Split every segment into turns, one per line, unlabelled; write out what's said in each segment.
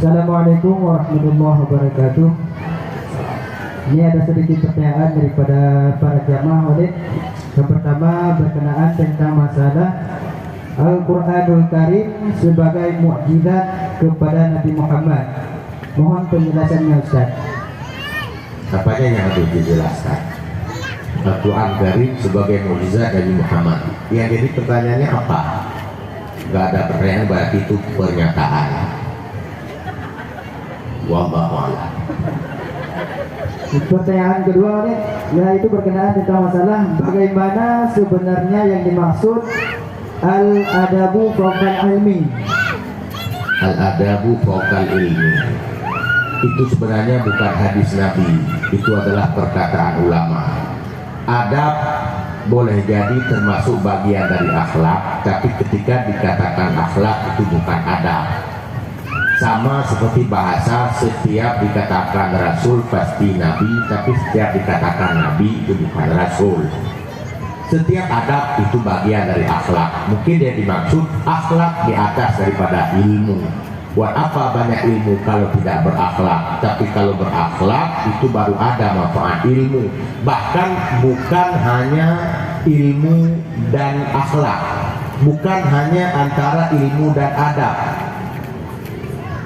Assalamualaikum warahmatullahi wabarakatuh. Ini ada sedikit pertanyaan daripada para jamaah Walid. Yang pertama berkenaan tentang masalah Al-Quranul Karim sebagai mukjizat kepada Nabi Muhammad. Mohon penjelasannya Ustaz.
Apanya yang harus dijelaskan? Al-Quran Karim sebagai mukjizat Nabi Muhammad. Yang jadi pertanyaannya apa? Gak ada pertanyaan, berarti itu pernyataan. Wallahu a'lam.
Pertanyaan kedua nih, yaitu berkenaan tentang masalah bagaimana sebenarnya yang dimaksud al-adabu fawqal ilmi.
Al-adabu fawqal ilmi itu sebenarnya bukan hadis Nabi, itu adalah perkataan ulama. Adab boleh jadi termasuk bagian dari akhlak, tapi ketika dikatakan akhlak itu bukan adab. Sama seperti bahasa, setiap dikatakan Rasul pasti Nabi, tapi setiap dikatakan Nabi itu bukan Rasul. Setiap adab itu bagian dari akhlak. Mungkin dia dimaksud akhlak di atas daripada ilmu. Buat apa banyak ilmu kalau tidak berakhlak? Tapi kalau berakhlak itu baru ada manfaat ilmu. Bahkan bukan hanya ilmu dan akhlak, bukan hanya antara ilmu dan adab.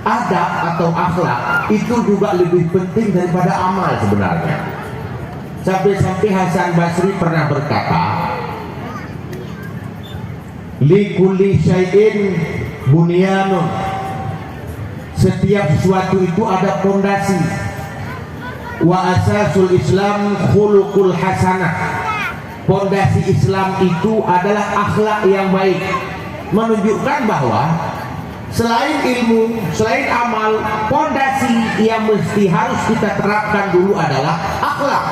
Adab atau akhlak itu juga lebih penting daripada amal sebenarnya. Sampai-sampai Hasan Basri pernah berkata, li kulli syai'in bunyanun. Setiap sesuatu itu ada fondasi. Wa asasul Islam khuluqul hasanah. Fondasi Islam itu adalah akhlak yang baik. Menunjukkan bahwa selain ilmu, selain amal, fondasi yang mesti harus kita terapkan dulu adalah akhlak.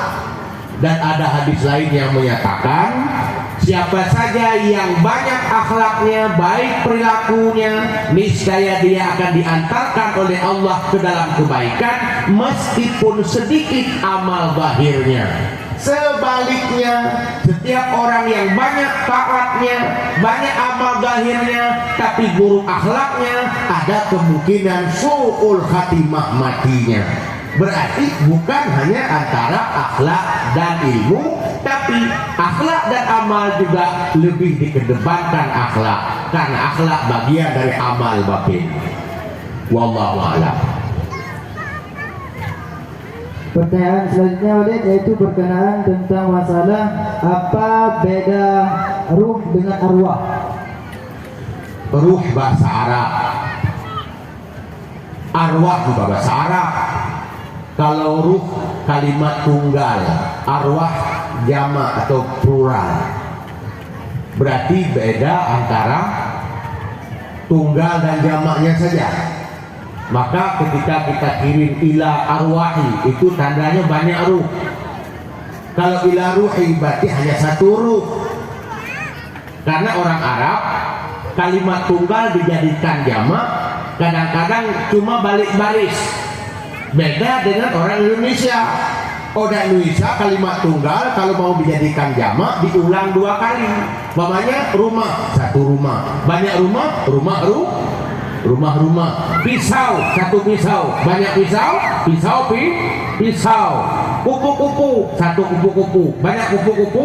Dan ada hadis lain yang menyatakan, siapa saja yang banyak akhlaknya, baik perilakunya, niscaya dia akan diantarkan oleh Allah ke dalam kebaikan meskipun sedikit amal zahirnya. Sebaliknya, setiap orang yang banyak taatnya, banyak amal zahirnya, tapi buruk akhlaknya, ada kemungkinan su'ul khatimah matinya. Berarti bukan hanya antara akhlak dan ilmu, tapi akhlak dan amal juga lebih dikedepankan akhlak, karena akhlak bagian dari amal batin. Wallahu a'lam.
Pertanyaan selanjutnya Walid, yaitu berkenaan tentang masalah apa beda ruh dengan arwah.
Ruh bahasa Arab, arwah juga bahasa Arab. Kalau ruh kalimat tunggal, arwah jamak atau plural. Berarti beda antara tunggal dan jamaknya saja. Maka ketika kita kirim ila arwahi, itu tandanya banyak ruh. Kalau ila ruhi berarti hanya satu ruh. Karena orang Arab kalimat tunggal dijadikan jamak, kadang-kadang cuma balik baris. Beda dengan orang Indonesia. Orang Indonesia kalimat tunggal kalau mau dijadikan jamak diulang dua kali. Namanya rumah, satu rumah. Banyak rumah, rumah. Pisau, satu pisau. Banyak pisau, pisau. Kupu-kupu, satu kupu-kupu. Banyak kupu-kupu.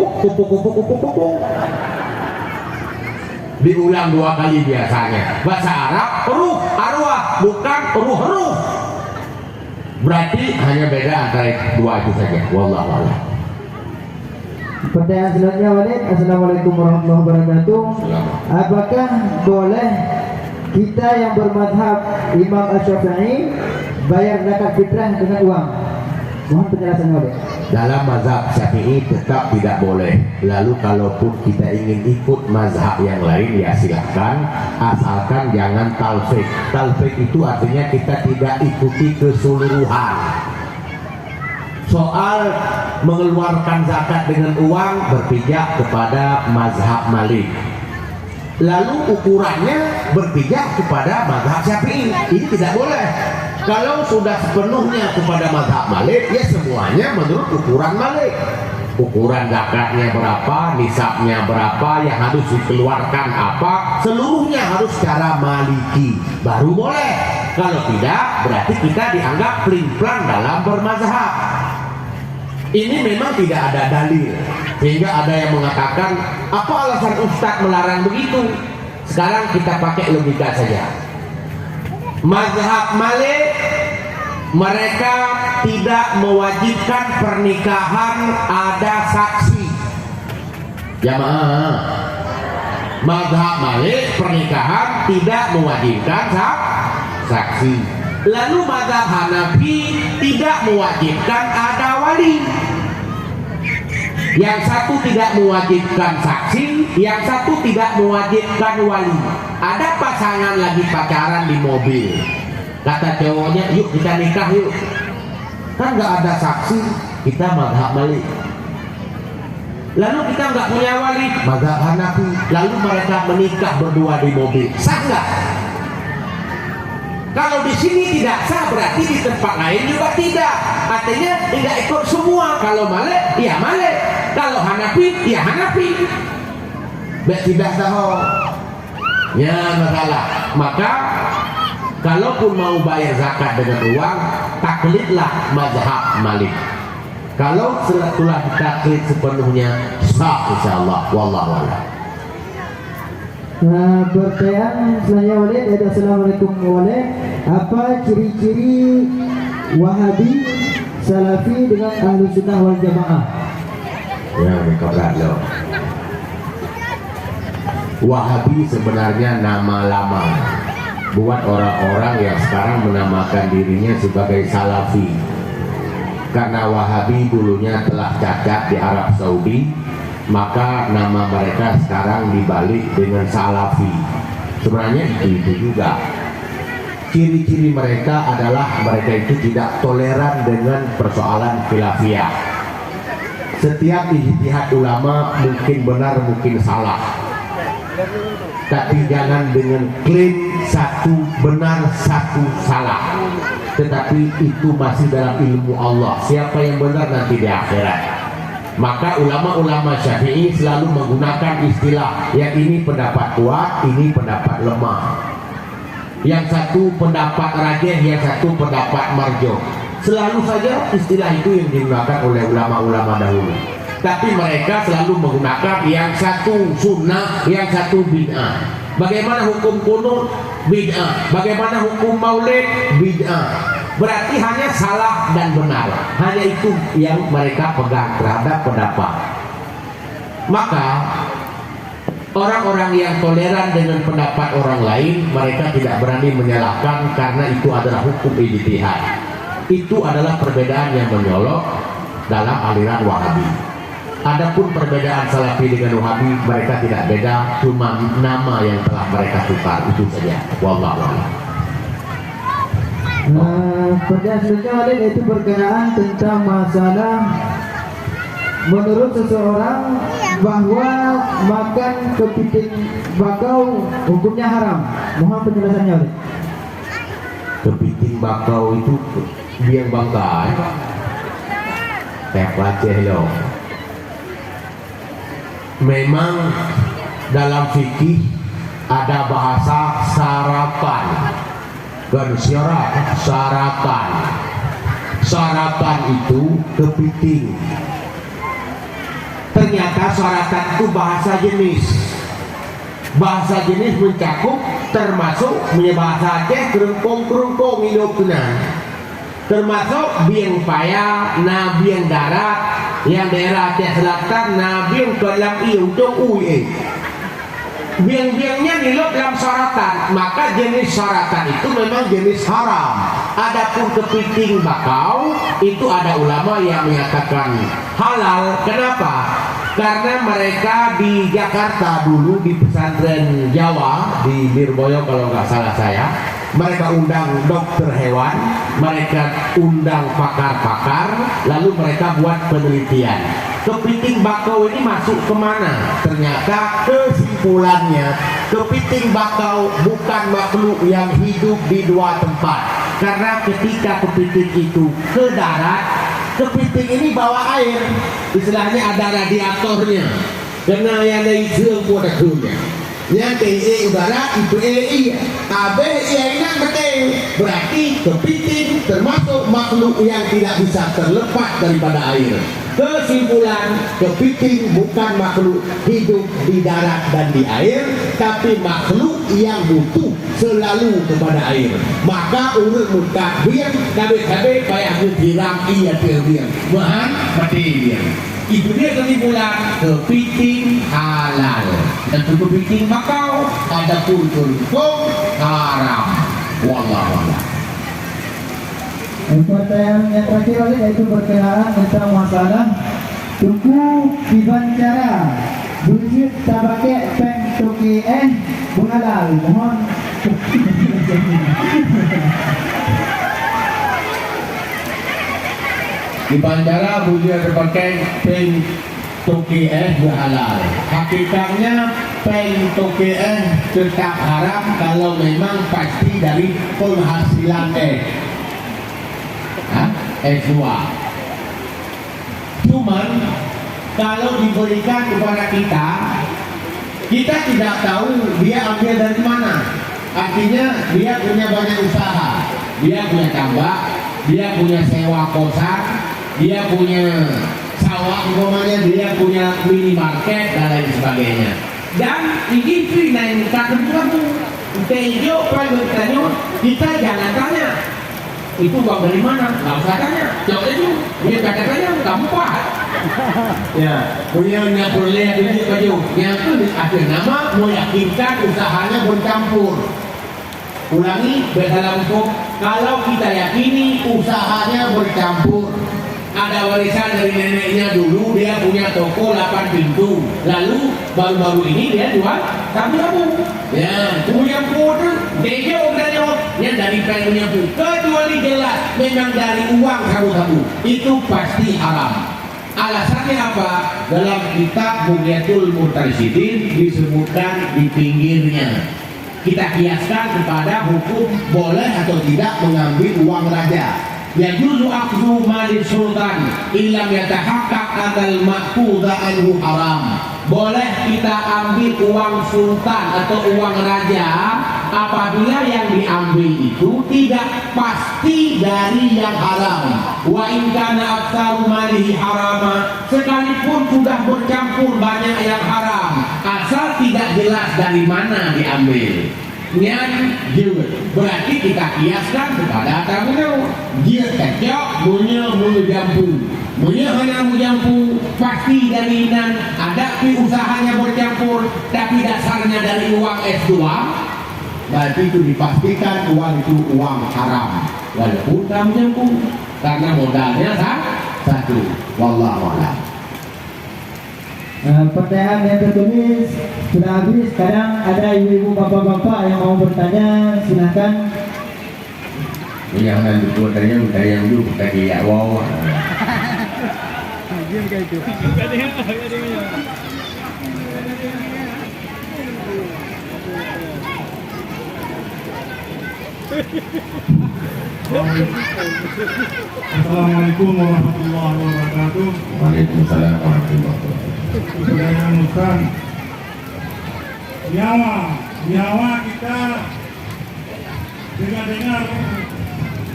Diulang dua kali biasanya. Bahasa Arab ruh, arwah, bukan ruh. Berarti hanya beda antara dua itu saja. Wallahu a'lam.
Pertanyaan selanjutnya Walid. Assalamualaikum warahmatullahi wabarakatuh. Apakah boleh kita yang bermadhab Imam Asy-Syafi'i bayar zakat fitrah dengan uang? Mohon penjelasan Walid.
Dalam mazhab Syafi'i tetap tidak boleh. Lalu kalaupun kita ingin ikut mazhab yang lain, ya silahkan, asalkan jangan talfik. Talfik itu artinya kita tidak ikuti keseluruhan. Soal mengeluarkan zakat dengan uang berpijak kepada mazhab Malik. Lalu ukurannya berpijak kepada mazhab Syafi'i. Ini tidak boleh. Kalau sudah sepenuhnya kepada mazhab Malik, ya semuanya menurut ukuran Malik. Ukuran zakatnya berapa, nisabnya berapa, yang harus dikeluarkan apa, seluruhnya harus secara Maliki, baru boleh. Kalau tidak, berarti kita dianggap pelin-pelan dalam bermazhab. Ini memang tidak ada dalil, sehingga ada yang mengatakan, apa alasan Ustadz melarang begitu? Sekarang kita pakai logika saja. Mazhab Malik, mereka tidak mewajibkan pernikahan ada saksi. Jamaah, mazhab Malik pernikahan tidak mewajibkan saksi. Lalu mazhab Hanafi tidak mewajibkan ada wali. Yang satu tidak mewajibkan saksi, yang satu tidak mewajibkan wali. Ada pasangan lagi pacaran di mobil, kata cowoknya, yuk kita nikah yuk. Kan nggak ada saksi, kita mazhab Malik. Lalu kita nggak punya wali, mazhab Hanafi. Lalu mereka menikah berdua di mobil, sah nggak? Kalau di sini tidak sah, berarti di tempat lain juga tidak. Artinya tidak ikut semua. Kalau Malik, ya Malik. Kalau Hanafi, ya Hanafi. Tidak sah. Ya masalah. Maka kalaupun mau bayar zakat dengan uang, taklidlah mazhab Malik. Kalau setelah ditaklid sepenuhnya, sah insyaallah. Wallahu a'lam.
Pertanyaan selanjutnya Walid, Assalamualaikum Walid, apa ciri-ciri Wahabi Salafi dengan Ahlu Sunnah wal Jamaah?
Ya, berat loh. Wahabi sebenarnya nama lama buat orang-orang yang sekarang menamakan dirinya sebagai Salafi. Karena Wahabi dulunya telah cacat di Arab Saudi, maka nama mereka sekarang dibalik dengan Salafi. Sebenarnya itu juga. Ciri-ciri mereka adalah mereka itu tidak toleran dengan persoalan khilafiyah. Setiap ijtihad ulama mungkin benar mungkin salah, tapi jangan dengan klaim satu benar satu salah. Tetapi itu masih dalam ilmu Allah, siapa yang benar nanti di akhirat. Maka ulama-ulama Syafi'i selalu menggunakan istilah yang ini pendapat kuat, ini pendapat lemah. Yang satu pendapat rajih, yang satu pendapat marjuh. Selalu saja istilah itu yang digunakan oleh ulama-ulama dahulu. Tapi mereka selalu menggunakan yang satu sunnah, yang satu bid'ah. Bagaimana hukum kunut? Bid'ah. Bagaimana hukum maulid? Bid'ah. Berarti hanya salah dan benar. Hanya itu yang mereka pegang terhadap pendapat. Maka orang-orang yang toleran dengan pendapat orang lain, mereka tidak berani menyalahkan karena itu adalah hukum ijtihad. Itu adalah perbedaan yang menyolok dalam aliran Wahabi. Adapun perbedaan Salafi dengan Wahabi, mereka tidak beda, cuma nama yang telah mereka tukar, itu saja. Wallahu a'lam.
Pertanyaan selanjutnya yaitu berkenaan tentang masalah menurut seseorang bahwa makan kepiting bakau hukumnya haram. Mohon penjelasannya oleh.
Kepiting bakau itu biang bangkai. Aceh loh. Memang dalam fikih ada bahasa sarapan. Dan sarapan. Sarapan itu kepiting. Ternyata sarapan itu bahasa jenis. Bahasa jenis mencakup termasuk bahasa Aceh kerungkong hidup tenang. Termasuk biang paya, biang darat, yang daerah Aceh Selatan, biang kelam untuk UI. Biang-biangnya nilup dalam syaratan, maka jenis syaratan itu memang jenis haram. Adapun kepiting bakau itu ada ulama yang menyatakan halal. Kenapa? Karena mereka di Jakarta dulu di pesantren Jawa di Lirboyo kalau nggak salah saya, mereka undang dokter hewan, mereka undang pakar-pakar, lalu mereka buat penelitian. Kepiting bakau ini masuk kemana? Ternyata kesimpulannya kepiting bakau bukan makhluk yang hidup di dua tempat. Karena ketika kepiting itu ke darat, kepiting ini bawa air, istilahnya ada radiatornya. Karena yang dari jeng ada kerumnya. yang TE udara itu EI AB yang berarti kepiting termasuk makhluk yang tidak bisa terlepas daripada air. Kesimpulan, kepiting bukan makhluk hidup di darat dan di air, tapi makhluk yang butuh selalu kepada air. Maka urut mutakbir kabe-kabe payah diram iya terbiar bahan mati dia. Itu dia kesimpulan, kepiting halal dan kepiting makau ada pun haram. Wallah.
Pertanyaan yang terakhir oleh yaitu berkenaan tentang masalah tuku dibancara bujuk tabake peng toki halal. Mohon
di bandara boleh terpakai peng toki halal. Hakikatnya peng toki tetap haram kalau memang pasti dari penghasilan S2. Cuman kalau diberikan kepada kita tidak tahu dia ambil dari mana. Artinya dia punya banyak usaha, dia punya tambak, dia punya sewa kosan, dia punya sawah umpamanya, dia punya minimarket dan lain sebagainya. Dan ini free naik kamu tejo kalau kita jangan tanya itu uang dari mana, nggak usah tanya. Jawab itu, dia kata-katanya gampang. Ya, punya boleh ini baju. Yang itu akhir nama meyakinkan usahanya bercampur. Ulangi dalam hukum, kalau kita yakini usahanya bercampur, ada warisan dari neneknya dulu, dia punya toko 8 pintu, lalu baru-baru ini dia jual sabu-sabu. Ya, punya pun dia yang dari pengennya pun, kecuali jelas memang dari uang sabu-sabu, itu pasti haram. Alasannya apa? Dalam kitab Bughyatul Murtasidin disebutkan di pinggirnya. Kita kiaskan kepada hukum boleh atau tidak mengambil uang raja. Yajuzu akhdhu mali sultan illam yatahaqqaq anal ma'khudha anhu haram. Boleh kita ambil uang sultan atau uang raja apabila yang diambil itu tidak pasti dari yang haram. Wa in kana aktsaru malihi harama, sekalipun sudah bercampur banyak yang haram, asal tidak jelas dari mana diambil. Yang berarti kita kiaskan kepada tamu dia kecok punya jampu, punya hanya jampu pasti dari nan ada usahanya bercampur tapi dasarnya dari uang S2, berarti itu dipastikan uang itu uang haram walaupun kamu jampu karena modalnya satu. Wallahu a'lam.
Pertanyaan yang tertulis sudah habis. Sekarang ada ibu-ibu bapak-bapak yang mau bertanya, silakan.
Yang bertanya yang dulu tadi ya wow.
Assalamualaikum warahmatullahi wabarakatuh.
Waalaikumsalam warahmatullahi wabarakatuh.
Saya Ustaz, nyawa kita dengar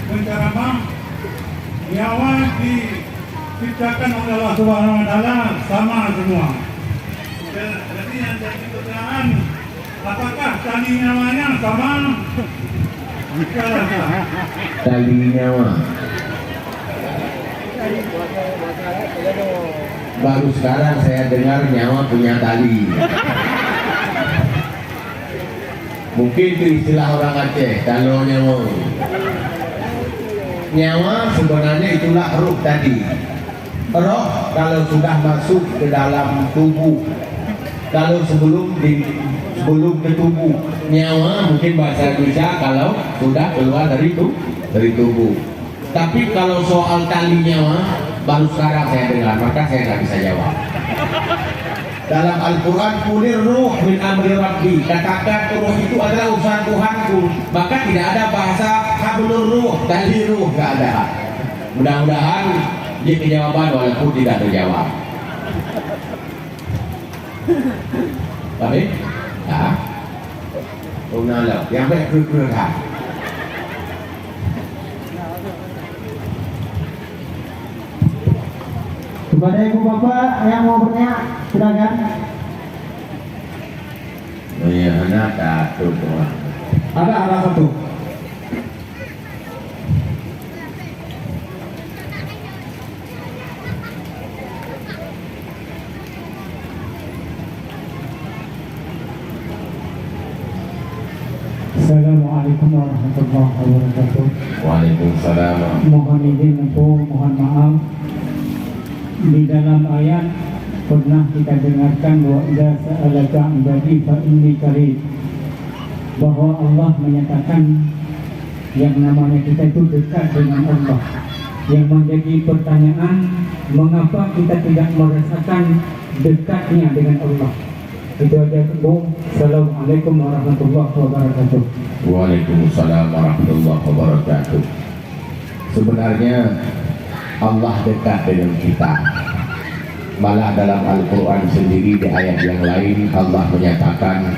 penceramah, nyawa diciptakan oleh Allah Subhanahu wa taala sama semua. Jadi yang jadi pertanyaan, apakah tali nyawanya sama?
Tali nyawa. Baru sekarang saya dengar nyawa punya tali. Mungkin itu istilah orang Aceh, kalau nyawa sebenarnya itulah ruh tadi. Roh kalau sudah masuk ke dalam tubuh, kalau sebelum ke tubuh, nyawa mungkin bahasa Indonesia kalau sudah keluar dari tubuh. Tapi kalau soal tali nyawa baru sekarang saya dengar, maka saya nggak bisa jawab. Dalam Al-Quran, kulir ruh min amri rabbi, katakan ruh itu adalah urusan Tuhanku, maka tidak ada bahasa hablur ruh, tali ruh, nggak ada. Mudah-mudahan dia jawaban walaupun tidak terjawab. Tapi hả hôm nay là yang baik keren
Kepada ibu bapak yang mau bertanya, silakan.
Iya, anak satu doang.
Ada anak satu.
Assalamualaikum warahmatullahi wabarakatuh.
Waalaikumsalam.
Mohon izin untuk mohon maaf. Di dalam ayat pernah kita dengarkan bahwa idza sa'alaka ibadi fa inni qarib, bahwa Allah menyatakan yang namanya kita itu dekat dengan Allah. Yang menjadi pertanyaan, mengapa kita tidak merasakan dekatnya dengan Allah? Itu aja, Bu. Assalamualaikum warahmatullahi wabarakatuh.
Waalaikumsalam warahmatullahi wabarakatuh. Sebenarnya Allah dekat dengan kita. Malah dalam Al-Quran sendiri di ayat yang lain Allah menyatakan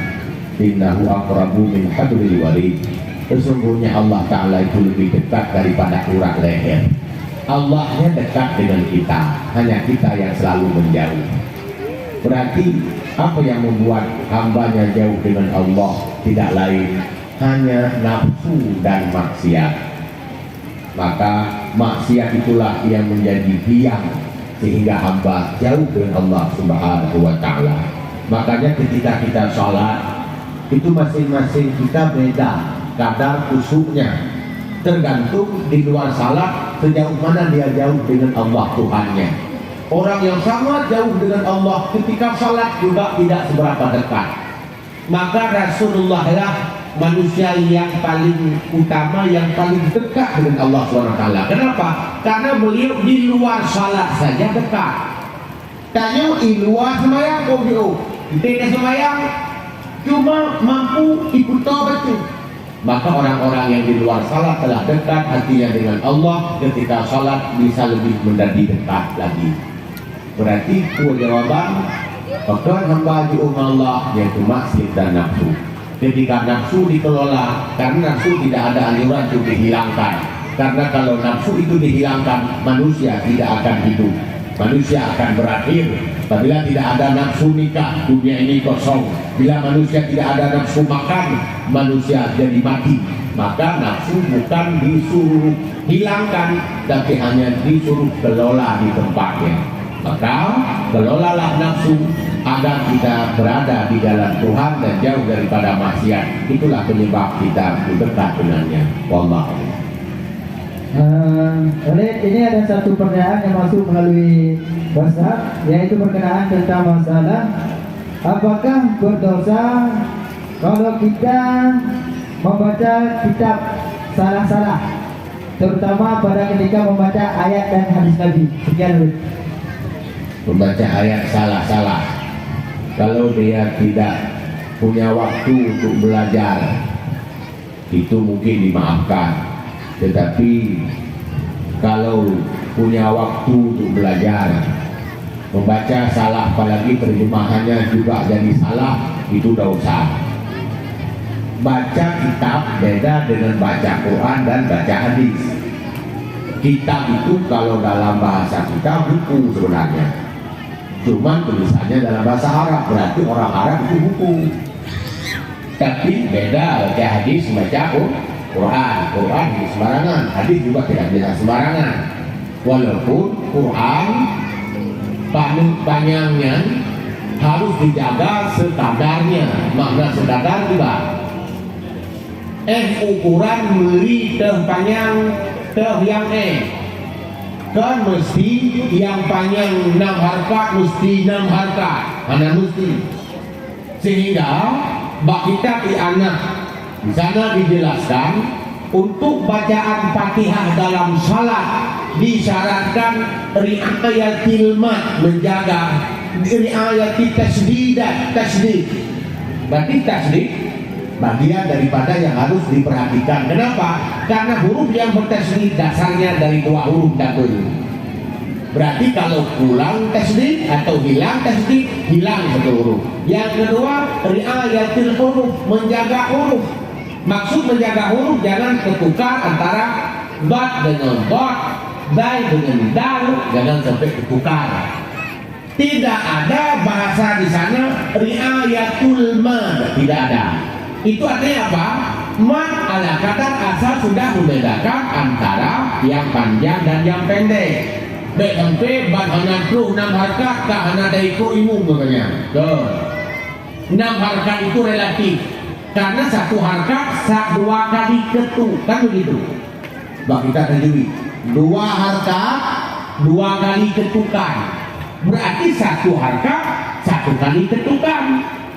innahu aqrabu min hablil warid. Sesungguhnya Allah Ta'ala itu lebih dekat daripada urat leher. Allahnya dekat dengan kita, hanya kita yang selalu menjauh. Berarti apa yang membuat hambanya jauh dengan Allah? Tidak lain hanya nafsu dan maksiat. Maka maksiat itulah yang menjadi biang sehingga hamba jauh dengan Allah Subhanahu wa Ta'ala. Makanya ketika kita sholat itu masing-masing kita beda kadar khusyuknya, tergantung di luar salat sejauh mana dia jauh dengan Allah Tuhannya. Orang yang sangat jauh dengan Allah ketika salat juga tidak seberapa dekat. Maka Rasulullah lah manusia yang paling utama, yang paling dekat dengan Allah SWT. Kenapa? Karena beliau di luar salat saja dekat. Tanya di luar semayang kau dia, tidak semayang cuma mampu ikut betul. Maka orang-orang yang di luar salat telah dekat hatinya dengan Allah, ketika salat bisa lebih menjadi dekat lagi. Berarti jawaban fakir hamba di Allah yaitu maksiat dan nafsu. Ketika nafsu dikelola, karena nafsu tidak ada aliran itu dihilangkan. Karena kalau nafsu itu dihilangkan, manusia tidak akan hidup, manusia akan berakhir. Apabila tidak ada nafsu nikah, dunia ini kosong. Bila manusia tidak ada nafsu makan, manusia jadi mati. Maka nafsu bukan disuruh hilangkan, tapi hanya disuruh kelola di tempatnya. Maka kelolalah nafsu agar kita berada di dalam Tuhan dan jauh daripada maksiat. Itulah penyebab kita dekat dengannya. Wallahu.
Ini ada satu pertanyaan yang masuk melalui WhatsApp, yaitu berkenaan tentang masalah apakah berdosa kalau kita membaca kitab salah-salah, terutama pada ketika membaca ayat dan hadis Nabi. Sekian.
Membaca ayat salah-salah, kalau dia tidak punya waktu untuk belajar, itu mungkin dimaafkan. Tetapi kalau punya waktu untuk belajar, membaca salah, apalagi terjemahannya juga jadi salah, itu dosa. Baca kitab beda dengan baca Quran dan baca hadis. Kitab itu kalau dalam bahasa kita buku sebenarnya, cuman tulisannya dalam bahasa Arab, berarti orang Arab itu buku. Tapi beda baca hadis, baca Quran di sembarangan, hadis juga tidak bisa sembarangan. Walaupun Quran panjangnya harus dijaga sekadarnya, makna sekadar juga. Ukuran beli panjang yang kan mesti yang panjang 6 harakat mesti 6 harakat, mana mesti. Sehingga bak kita di anak di sana dijelaskan untuk bacaan Fatihah dalam salat disyaratkan riayatil mat, menjaga riayatil tasdid. Berarti tasdid bagian daripada yang harus diperhatikan. Kenapa? Karena huruf yang bertasydid dasarnya dari 2 huruf double. Berarti kalau pulang tasdid atau hilang tasdid, hilang satu huruf. Yang kedua, riayatul huruf, menjaga huruf. Maksud menjaga huruf jangan ketukar antara bat dengan dot, dai dengan dal, jangan sampai ketukar. Tidak ada bahasa di sana riayatul mad, tidak ada. Itu artinya apa? Mad ala kata asal sudah membedakan antara yang panjang dan yang pendek. Baik sampai bat hana 6 harkat kah hana daiko imum katanya. Tuh. 6 harkat itu relatif. Karena satu harkat 2 kali ketuk, kan begitu. Bak kita tajwid. 2 harkat 2 kali ketukan. Berarti satu harkat 1 kali ketukan.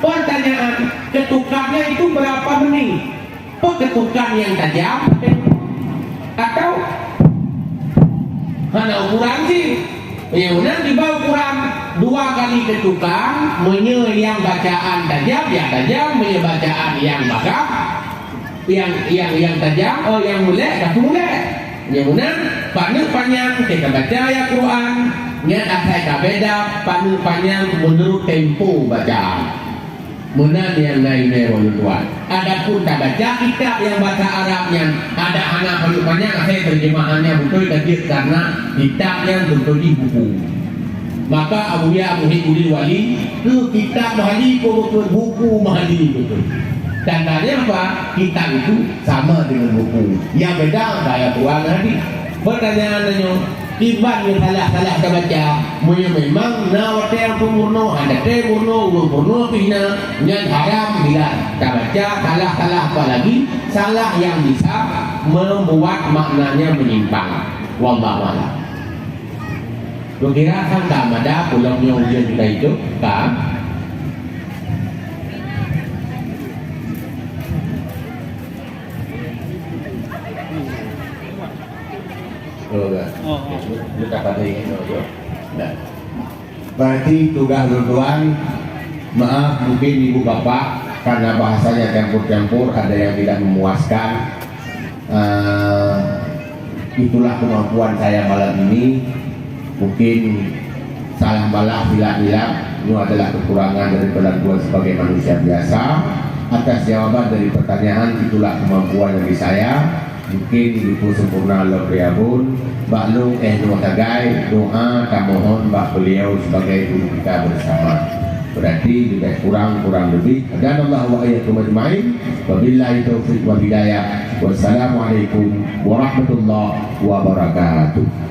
Pertanyaan, ketukannya itu berapa menit? Ketukan yang tajam atau hanya ukuran sih? Yang di bawah ukuran 2 kali ketukan, yang bacaan tajam, yang tajam, bacaan yang bakar, yang tajam, yang mulai, satu mulai. Yang benar, panjang kita baca ya Quran, niat asal beda, panjang menurut tempo bacaan. Munan yang lainnya tuan. Adapun tak baca kitab yang bahasa Arabnya, ada anak panjang saya terjemahannya betul tadi karena kitabnya betul di buku. Maka Abu Hidul Wali itu kitab mahali betul, buku mahali betul. Tandanya apa? Kitab itu sama dengan buku. Yang beda kayak tuan tadi. Pertanyaannya, tiba yang salah baca, memang nawat yang pemurno, ada murno, purno pina, yang haram bila tak baca, salah apa lagi, salah yang bisa membuat maknanya menyimpang. Wallahu a'lam. Lu kira kan tak ada pulangnya ujian kita itu, kan? Berarti tugas tuan, maaf mungkin ibu bapak karena bahasanya campur-campur, ada yang tidak memuaskan. Itulah kemampuan saya malam ini. Mungkin salah malah hilang-hilang, itu adalah kekurangan daripada tuan sebagai manusia biasa. Atas jawaban dari pertanyaan, itulah kemampuan dari saya. Mungkin itu sempurna Allah priyabun. Baklung nuatagai doa kamohon bak beliau sebagai guru kita bersama. Berarti juga kurang lebih. Dan Allah wa ayyakum ajma'in. Wabillahi taufiq wa hidayah. Wassalamualaikum warahmatullahi wabarakatuh.